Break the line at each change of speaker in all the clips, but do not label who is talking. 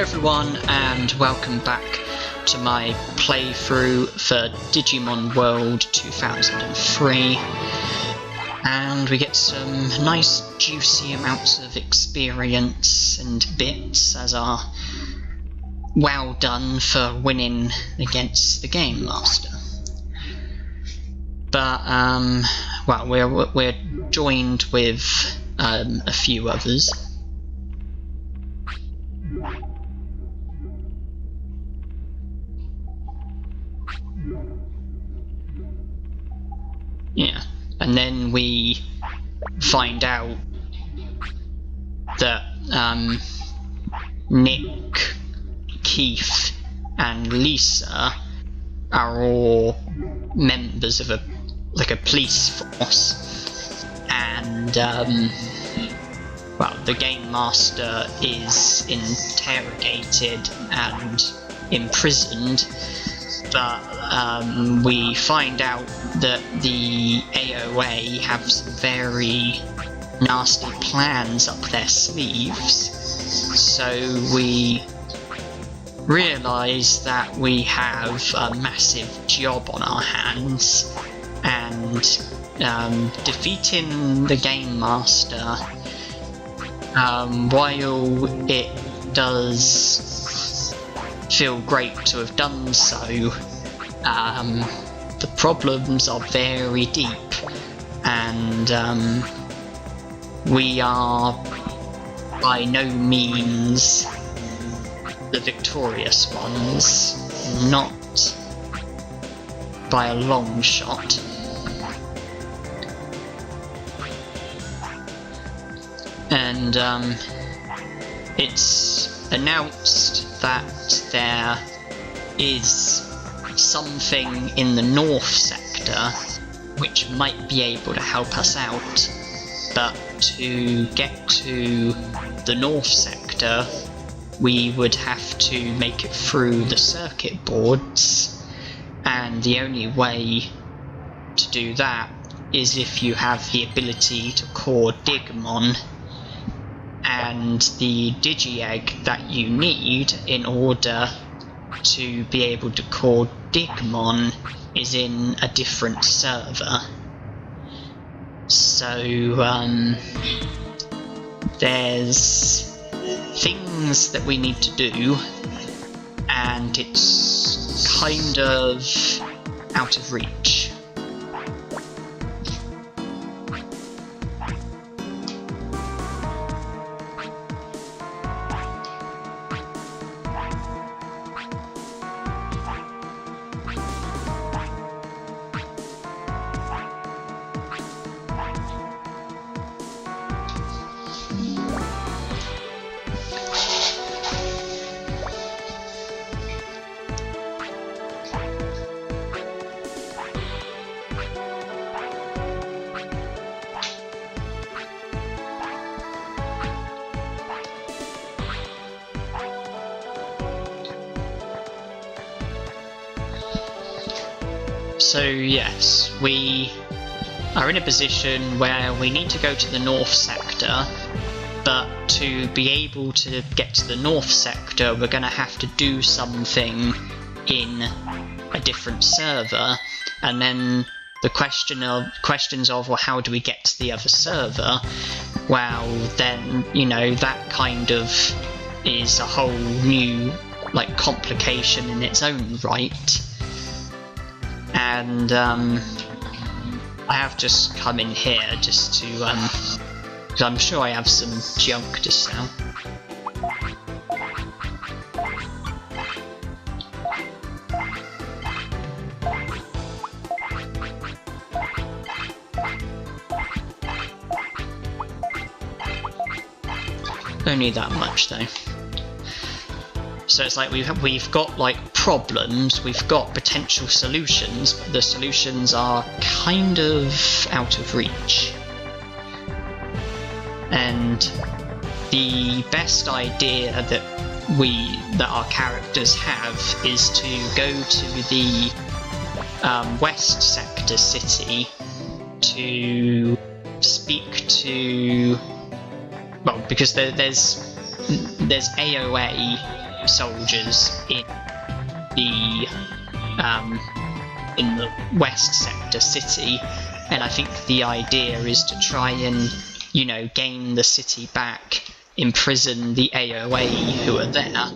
everyone, and welcome back to my playthrough for Digimon World 2003, and we get some nice juicy amounts of experience and bits as our well done for winning against the Game Master. But well, we're joined with a few others. Yeah, and then we find out that Nick, Keith, and Lisa are all members of a police force, and well, the Game Master is interrogated and imprisoned, but we find out that the AOA have some very nasty plans up their sleeves, so we realise that we have a massive job on our hands, and defeating the Game Master, while it does feel great to have done so, the problems are very deep, and we are by no means the victorious ones, not by a long shot. And it's announced that there is something in the North Sector which might be able to help us out, but to get to the North Sector we would have to make it through the circuit boards, and the only way to do that is if you have the ability to core Digimon, and the Digi-Egg that you need in order to be able to core Digimon is in a different server. So there's things that we need to do, and it's kind of out of reach. So yes, we are in a position where we need to go to the North Sector, but to be able to get to the North Sector we're going to have to do something in a different server, and then the questions of well, how do we get to the other server? Well, then, you know, that kind of is a whole new complication in its own right. And I have just come in here just to because I'm sure I have some junk to sell. Don't need that much though. So it's like we've got problems, we've got potential solutions, but the solutions are kind of out of reach. And the best idea that our characters have is to go to the West Sector city to speak to, well, because there's AOA soldiers in the West Sector city, and I think the idea is to try and, you know, gain the city back, imprison the AOA who are there,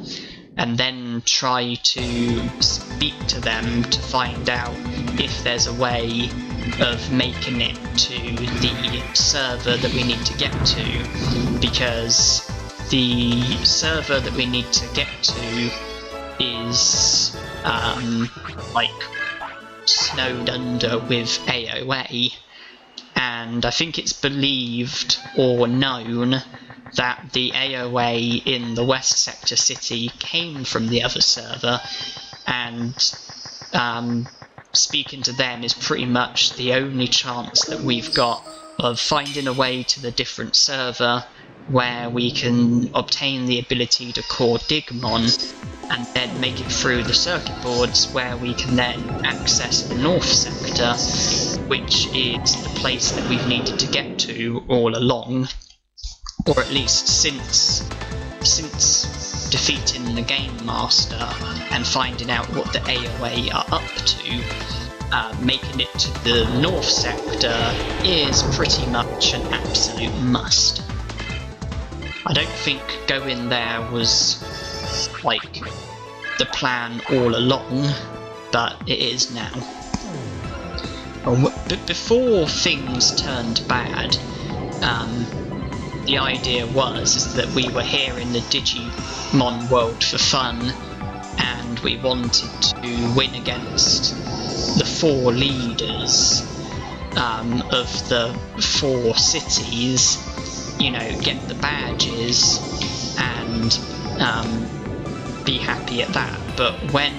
and then try to speak to them to find out if there's a way of making it to the server that we need to get to, because the server that we need to get to is like snowed under with AOA, and I think it's believed or known that the AOA in the West Sector city came from the other server, and speaking to them is pretty much the only chance that we've got of finding a way to the different server where we can obtain the ability to core Digimon and then make it through the circuit boards, where we can then access the North Sector, which is the place that we've needed to get to all along, or at least since defeating the Game Master and finding out what the AOA are up to. Making it to the North Sector is pretty much an absolute must. I don't think going there was like the plan all along, but it is now. But before things turned bad, the idea is that we were here in the Digimon world for fun, and we wanted to win against the 4 leaders of the 4 cities, you know, get the badges and be happy at that. But when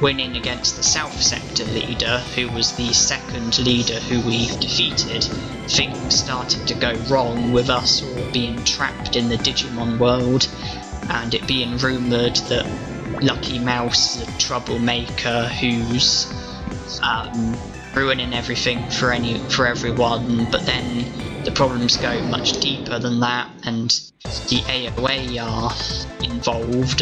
winning against the South Sector leader, who was the second leader who we defeated, things started to go wrong with us all being trapped in the Digimon world, and it being rumoured that Lucky Mouse is a troublemaker who's ruining everything for everyone. But then the problems go much deeper than that, and the AOA are involved,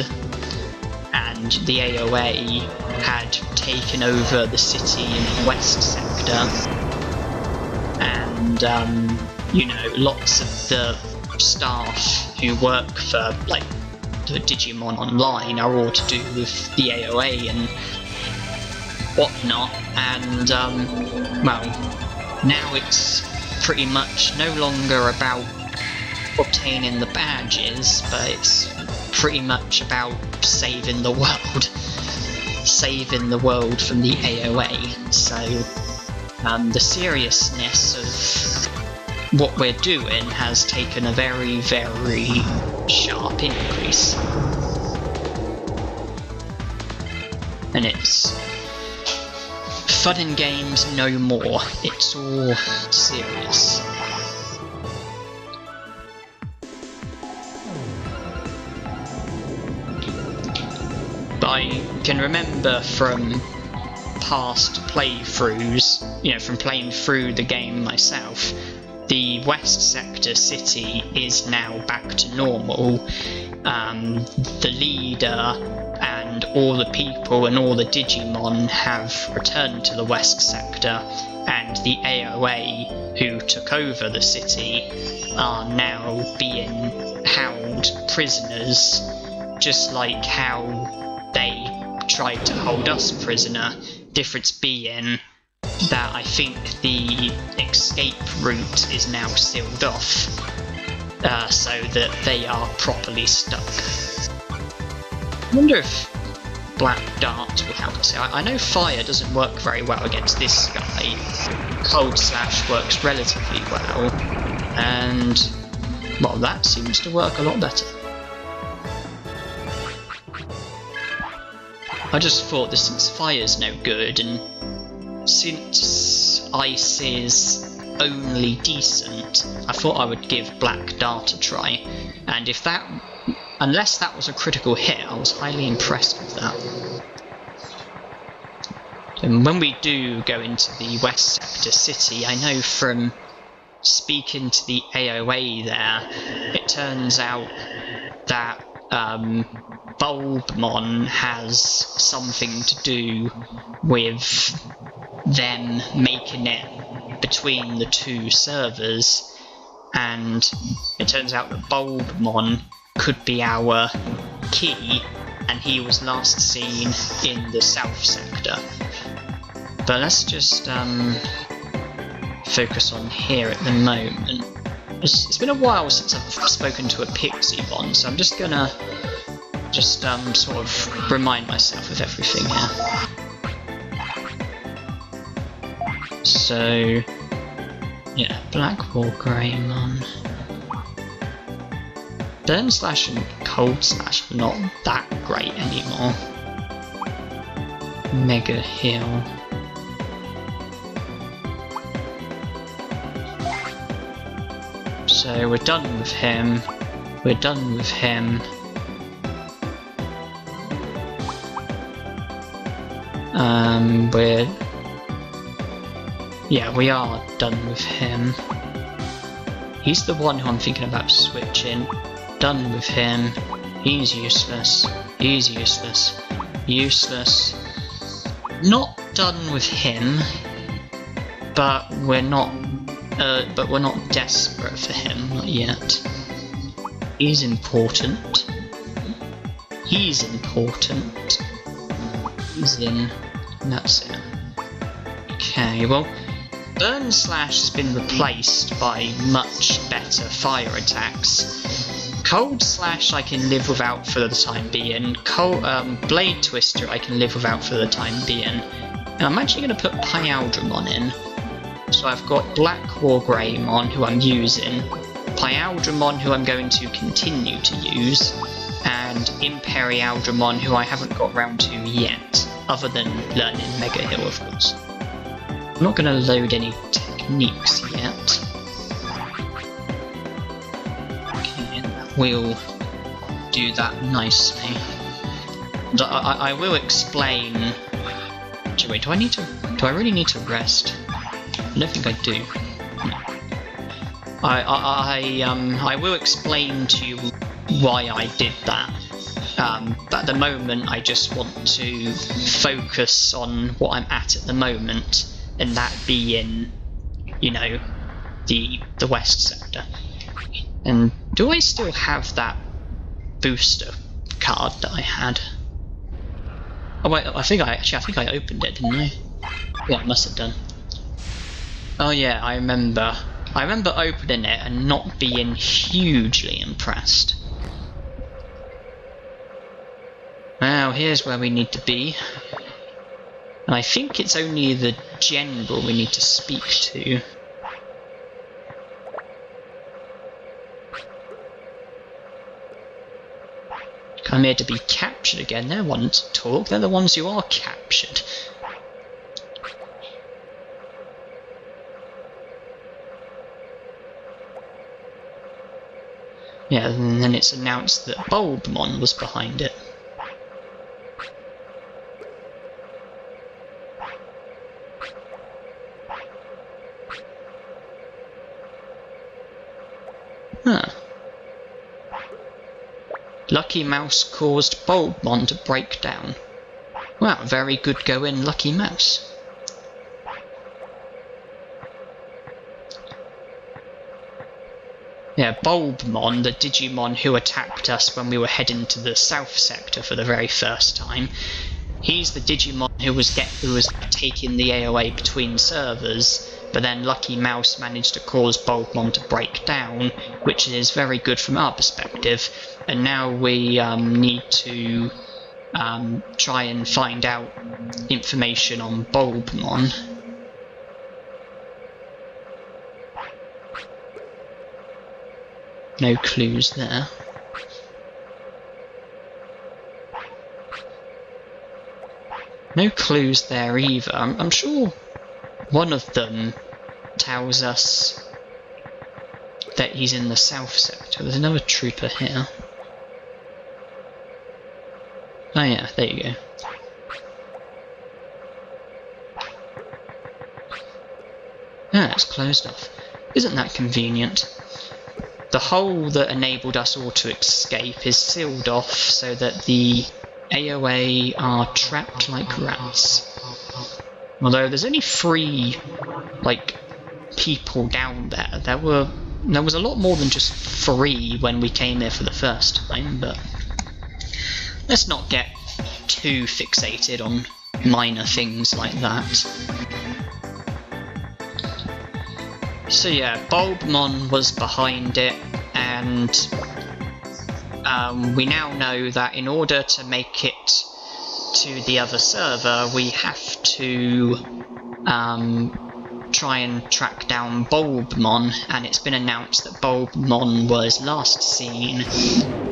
and the AOA had taken over the city in the West Sector, and you know, lots of the staff who work for like the Digimon Online are all to do with the AOA and whatnot, and well, now it's pretty much no longer about obtaining the badges, but it's pretty much about saving the world. Saving the world from the AOA. So the seriousness of what we're doing has taken a very, very sharp increase. And it's fun and games no more. It's all serious. I can remember from past playthroughs, you know, from playing through the game myself, the West Sector city is now back to normal. The leader and all the people and all the Digimon have returned to the West Sector, and the AOA who took over the city are now being held prisoners, just like how they tried to hold us prisoner, difference being that I think the escape route is now sealed off, so that they are properly stuck. I wonder if Black Dart will help us out. I know fire doesn't work very well against this guy, Cold Slash works relatively well, and well, that seems to work a lot better. I just thought that since fire's no good, and since ice is only decent, I thought I would give Black Dart a try, and if that, unless that was a critical hit, I was highly impressed with that. And when we do go into the West Sector city, I know from speaking to the AOA there, it turns out that Bulbmon has something to do with them making it between the two servers, and it turns out that Bulbmon could be our key, and he was last seen in the south sector. But let's just focus on here at the moment. It's been a while since I've spoken to a Pixibon, so I'm just gonna sort of remind myself of everything here. So yeah, Black Wargreymon. Burn Slash and Cold Slash are not that great anymore. Mega Heal. So we're done with him. We're done with him. We are done with him. He's the one who I'm thinking about switching. Done with him. He's useless. He's useless. Useless. Not done with him, but we're not desperate for him, not yet. He's important. He's important. He's in. And that's it. Okay, well, Burn Slash has been replaced by much better fire attacks. Cold Slash I can live without for the time being. Blade Twister I can live without for the time being. And I'm actually going to put Pyaldramon in. So I've got Black Wargreymon, who I'm using, Pyaldramon, who I'm going to continue to use, and Imperialdramon, who I haven't got round to yet, other than learning Mega Heal, of course. I'm not going to load any techniques yet. Okay, we'll do that nicely. I will explain... Wait, do I really need to rest? I don't think I do. No. I will explain to you why I did that. But at the moment, I just want to focus on what I'm at the moment, and that being, you know, the west sector. And do I still have that booster card that I had? Oh wait, I think I opened it, didn't I? Yeah, I must have done. Oh yeah, I remember opening it and not being hugely impressed. Now, here's where we need to be. And I think it's only the general we need to speak to. Come here to be captured again. They're ones to talk. They're the ones who are captured. Yeah, and then it's announced that Bulbmon was behind it. Huh. Lucky Mouse caused Bulbmon to break down. Wow, very good going, Lucky Mouse. Yeah, Bulbmon, the Digimon who attacked us when we were heading to the south sector for the very first time. He's the Digimon who was taking the AoA between servers, but then Lucky Mouse managed to cause Bulbmon to break down, which is very good from our perspective. And now we need to try and find out information on Bulbmon. No clues there. No clues there either. I'm sure one of them tells us that he's in the south sector. There's another trooper here. Oh yeah, there you go. Ah, it's closed off. Isn't that convenient? the hole that enabled us all to escape is sealed off so that the AOA are trapped like rats. Although there's only 3, like, people down there. There was a lot more than just 3 when we came here for the first time, but let's not get too fixated on minor things like that. So yeah, Bulbmon was behind it, and we now know that in order to make it to the other server, we have to try and track down Bulbmon, and it's been announced that Bulbmon was last seen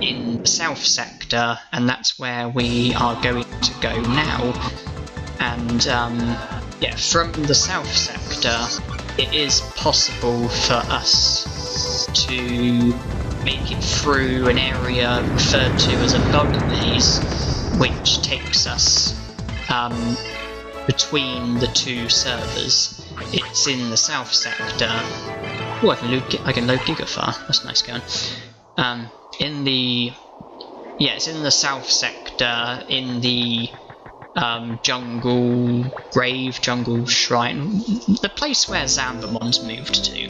in the south sector, and that's where we are going to go now. And yeah, from the south sector, it is possible for us to make it through an area referred to as a bug maze, which takes us between the 2 servers. It's in the south sector. Oh, I can load Gigaphar. That's nice going. It's in the south sector, in the jungle shrine, the place where Zambamon's moved to,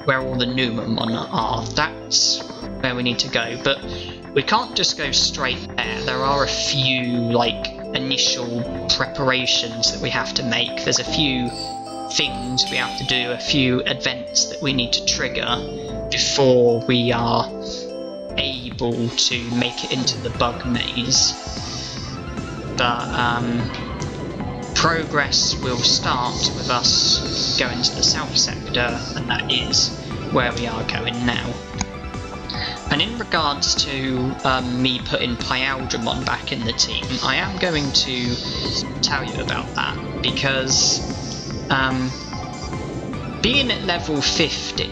where all the Numamon are. That's where we need to go, but we can't just go straight there. There are a few, like, initial preparations that we have to make. There's a few things we have to do, a few events that we need to trigger before we are able to make it into the bug maze. But progress will start with us going to the south sector, and that is where we are going now. And in regards to me putting Pyaldramon back in the team, I am going to tell you about that, because being at level 50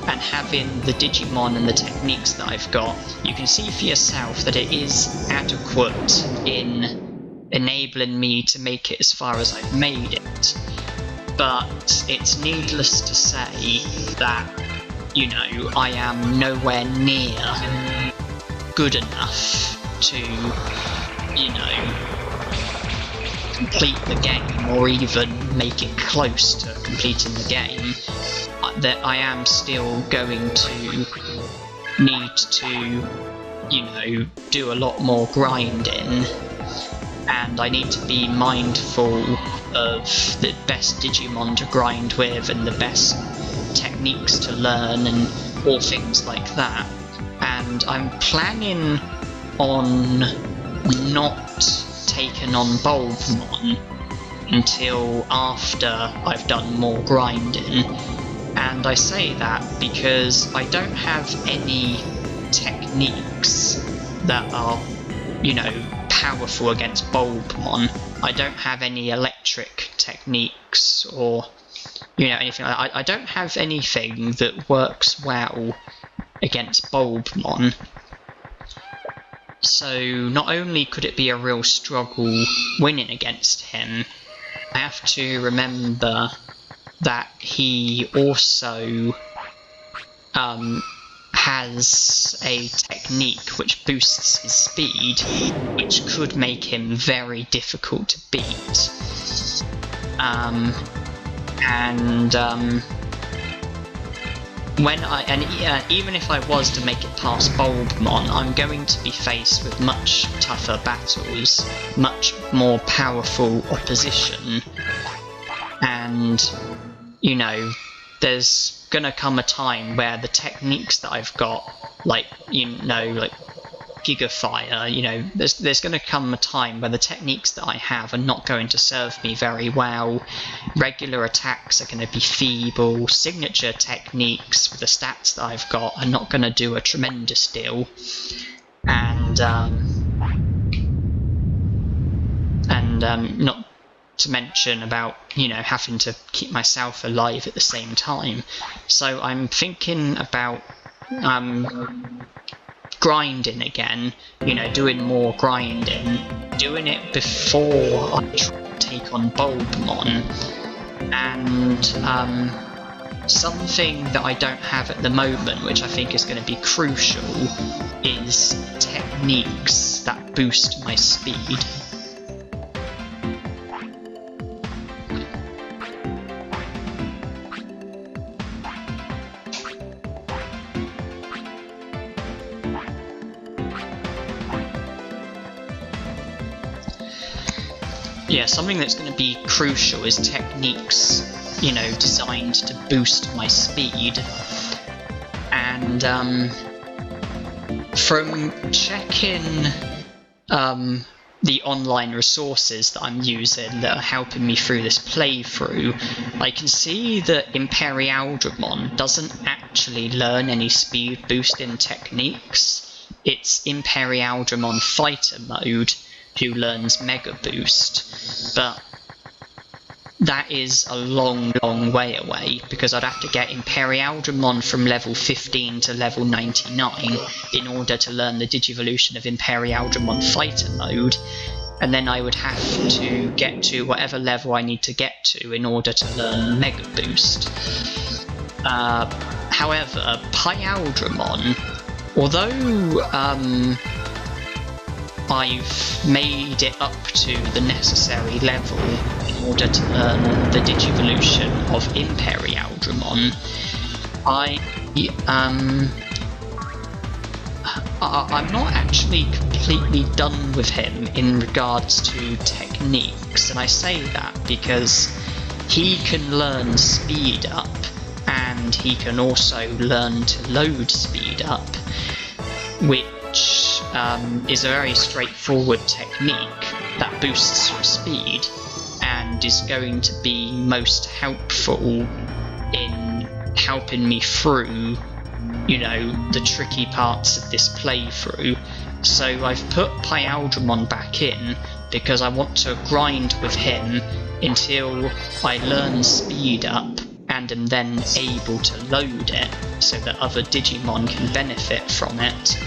and having the Digimon and the techniques that I've got, you can see for yourself that it is adequate in enabling me to make it as far as I've made it. But it's needless to say that, you know, I am nowhere near good enough to, you know, complete the game or even make it close to completing the game. That I am still going to need to, you know, do a lot more grinding, and I need to be mindful of the best Digimon to grind with and the best techniques to learn and all things like that. And I'm planning on not taking on Bulbmon until after I've done more grinding. And I say that because I don't have any techniques that are, you know, powerful against Bulbmon. I don't have any electric techniques or, you know, anything like that. I don't have anything that works well against Bulbmon. So not only could it be a real struggle winning against him, I have to remember that he also has a technique which boosts his speed, which could make him very difficult to beat. Even if I was to make it past Bulbmon, I'm going to be faced with much tougher battles, much more powerful opposition, and, you know, there's gonna come a time where the techniques that I've got, like, you know, like Gigafire, you know, there's gonna come a time where the techniques that I have are not going to serve me very well. Regular attacks are gonna be feeble. Signature techniques with the stats that I've got are not gonna do a tremendous deal. And not to mention about, you know, having to keep myself alive at the same time. So I'm thinking about grinding again, you know, doing more grinding, doing it before I try to take on Bulbmon, and something that I don't have at the moment, which I think is going to be crucial, is techniques that boost my speed. Yeah, something that's going to be crucial is techniques, you know, designed to boost my speed. And from checking the online resources that I'm using that are helping me through this playthrough, I can see that Imperialdramon doesn't actually learn any speed boosting techniques. It's Imperialdramon Fighter Mode who learns Mega Boost, but that is a long way away, because I'd have to get Imperialdramon from level 15 to level 99 in order to learn the Digivolution of Imperialdramon Fighter Mode, and then I would have to get to whatever level I need to get to in order to learn Mega Boost. However, Pyaldramon, although I've made it up to the necessary level in order to learn the Digivolution of Imperialdramon, I'm not actually completely done with him in regards to techniques, and I say that because he can learn speed up and he can also learn to load speed up, which is a very straightforward technique that boosts your speed and is going to be most helpful in helping me through, you know, the tricky parts of this playthrough. So I've put Pyaldramon back in because I want to grind with him until I learn speed up and am then able to load it so that other Digimon can benefit from it.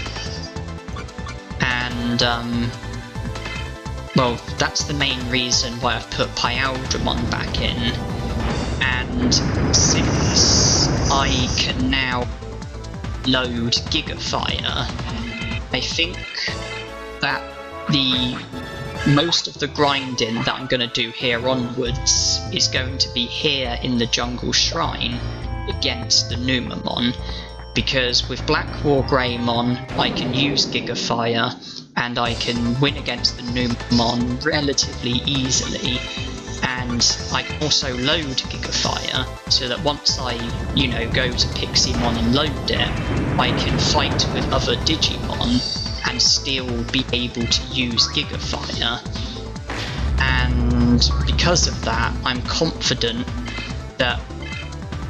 And, well, that's the main reason why I've put Pyaldramon back in. And since I can now load Gigafire, I think that most of the grinding that I'm going to do here onwards is going to be here in the Jungle Shrine against the Numamon, because with Black War Greymon I can use Gigafire and I can win against the Numamon relatively easily, and I can also load Gigafire so that once I, you know, go to Piximon and load it, I can fight with other Digimon and still be able to use Gigafire. And because of that, I'm confident that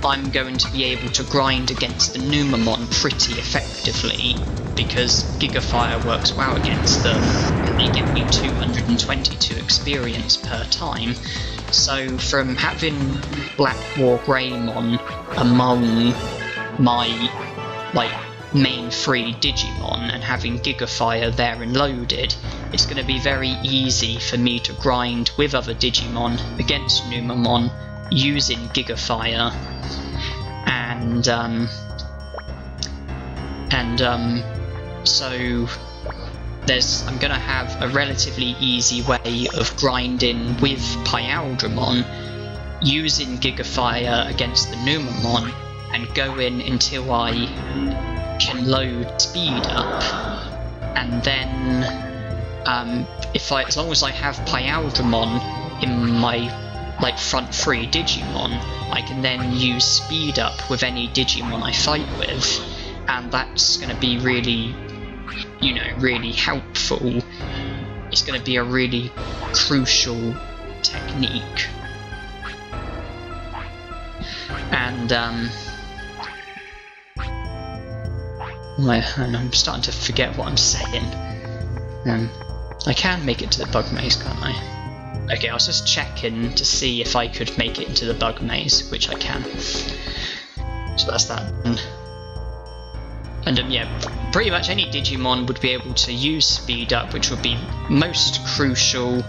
I'm going to be able to grind against the Numamon pretty effectively, because Gigafire works well against them and they get me 222 experience per time. So from having Black War Greymon among my main 3 Digimon and having Gigafire there and loaded, it's going to be very easy for me to grind with other Digimon against Numamon using Gigafire, and so I'm gonna have a relatively easy way of grinding with Pyaldramon using Gigafire against the Numamon and going until I can load speed up, and then as long as I have Pyaldramon in my front 3 Digimon, I can then use speed up with any Digimon I fight with, and that's going to be really, you know, really helpful. It's going to be a really crucial technique. And I'm starting to forget what I'm saying. I can make it to the bug maze, can't I? Okay, I was just checking to see if I could make it into the bug maze, which I can. So that's that. And yeah, pretty much any Digimon would be able to use speed up, which would be most crucial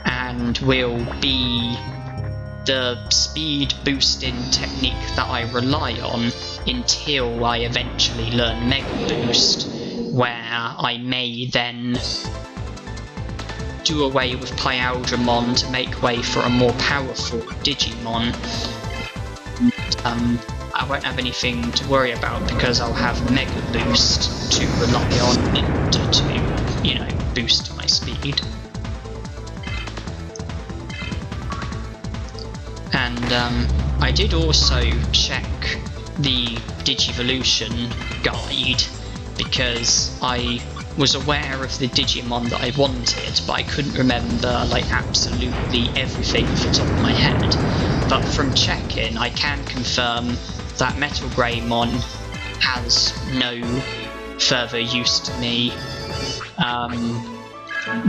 and will be the speed boosting technique that I rely on until I eventually learn Mega Boost, where I may then do away with Pyaldramon to make way for a more powerful Digimon. I won't have anything to worry about because I'll have Mega Boost to rely on in order to, you know, boost my speed. And I did also check the Digivolution guide because I was aware of the Digimon that I wanted, but I couldn't remember like absolutely everything off the top of my head. But from checking, I can confirm that Metal Greymon has no further use to me.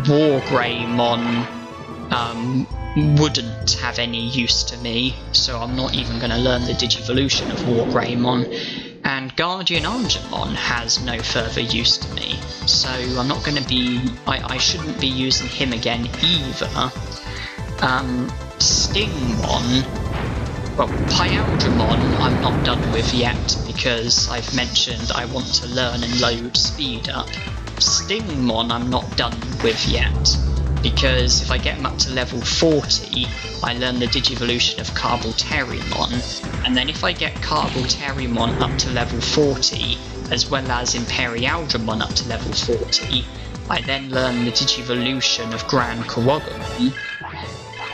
War Greymon wouldn't have any use to me, so I'm not even going to learn the Digivolution of War Greymon. And Guardian Angemon has no further use to me, so I'm not going to be... I shouldn't be using him again either. Stingmon... Well, Pyaldramon I'm not done with yet because I've mentioned I want to learn and load speed up. Stingmon I'm not done with yet because if I get him up to level 40, I learn the Digivolution of Carbolterimon, and then if I get Carbolterimon up to level 40, as well as Imperialdramon up to level 40, I then learn the Digivolution of Gran Kuwagamon,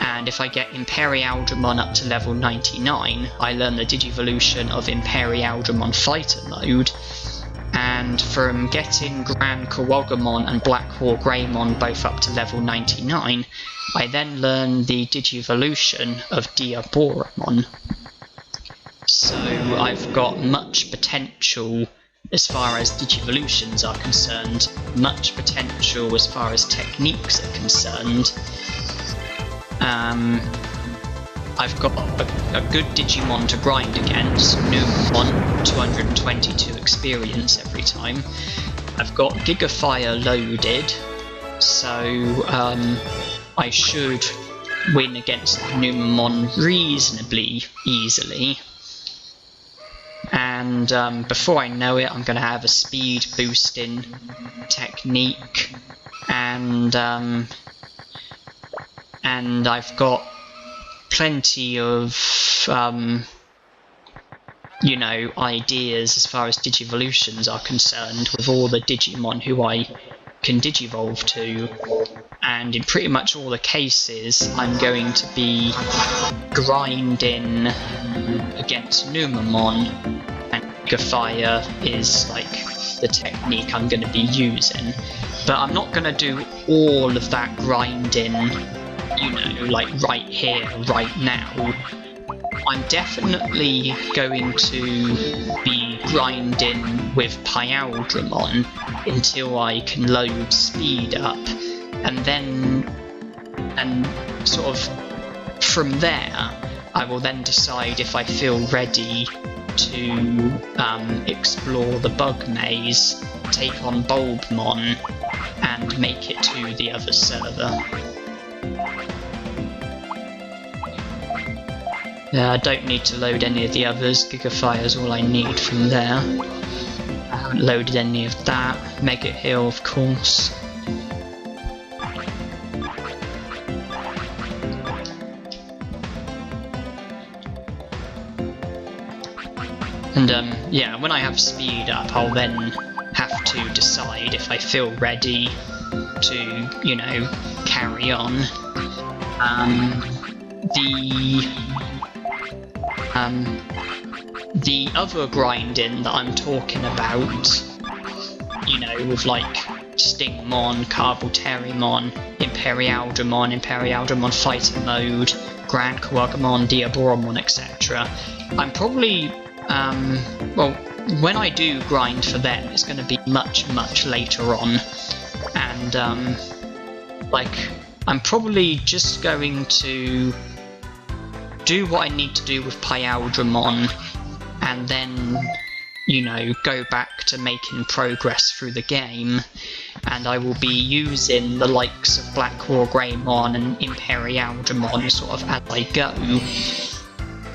and if I get Imperialdramon up to level 99, I learn the Digivolution of Imperialdramon Fighter Mode. And from getting Gran Kuwagamon and Black War Greymon both up to level 99, I then learn the Digivolution of Diaboromon. So I've got much potential as far as Digivolutions are concerned, much potential as far as techniques are concerned. I've got a good Digimon to grind against, Numemon, 222 experience every time. I've got Gigafire loaded, so I should win against Numemon reasonably easily. And before I know it, I'm going to have a speed boosting technique, and I've got plenty of, you know, ideas as far as Digivolutions are concerned with all the Digimon who I can Digivolve to, and in pretty much all the cases I'm going to be grinding against Numemon, and Gigafire is like the technique I'm going to be using. But I'm not going to do all of that grinding, you know, like right here, right now. I'm definitely going to be grinding with Pyaldramon until I can load speed up, and then, sort of from there, I will then decide if I feel ready to explore the bug maze, take on Bulbmon, and make it to the other server. I don't need to load any of the others, Gigafire is all I need from there. I haven't loaded any of that, Mega Heal of course. And yeah, when I have speed up, I'll then have to decide if I feel ready to, you know, carry on. The other grinding that I'm talking about, you know, with like Stingmon, Carbolterimon, Imperialdramon Fighter Mode, Gran Kuwagamon, Diaboromon, etc. I'm probably, well, when I do grind for them, it's going to be much, much later on, and like, I'm probably just going to do what I need to do with Pyaldramon, and then, you know, go back to making progress through the game. and I will be using the likes of Blackwar Greymon and Imperialdramon sort of as I go.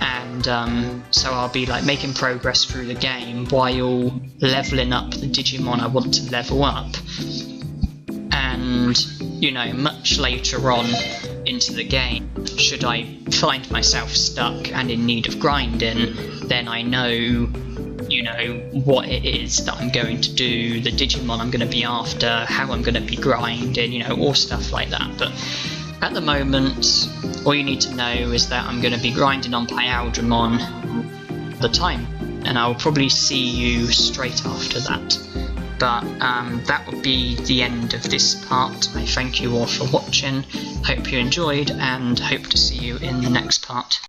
And so I'll be like making progress through the game while leveling up the Digimon I want to level up. And, you know, much later on into the game, should I find myself stuck and in need of grinding, then I know, you know, what it is that I'm going to do, the Digimon I'm going to be after, how I'm going to be grinding, you know, all stuff like that. But at the moment, all you need to know is that I'm going to be grinding on Pyaldramon all the time, and I'll probably see you straight after that. But that would be the end of this part. I thank you all for watching, hope you enjoyed, and hope to see you in the next part.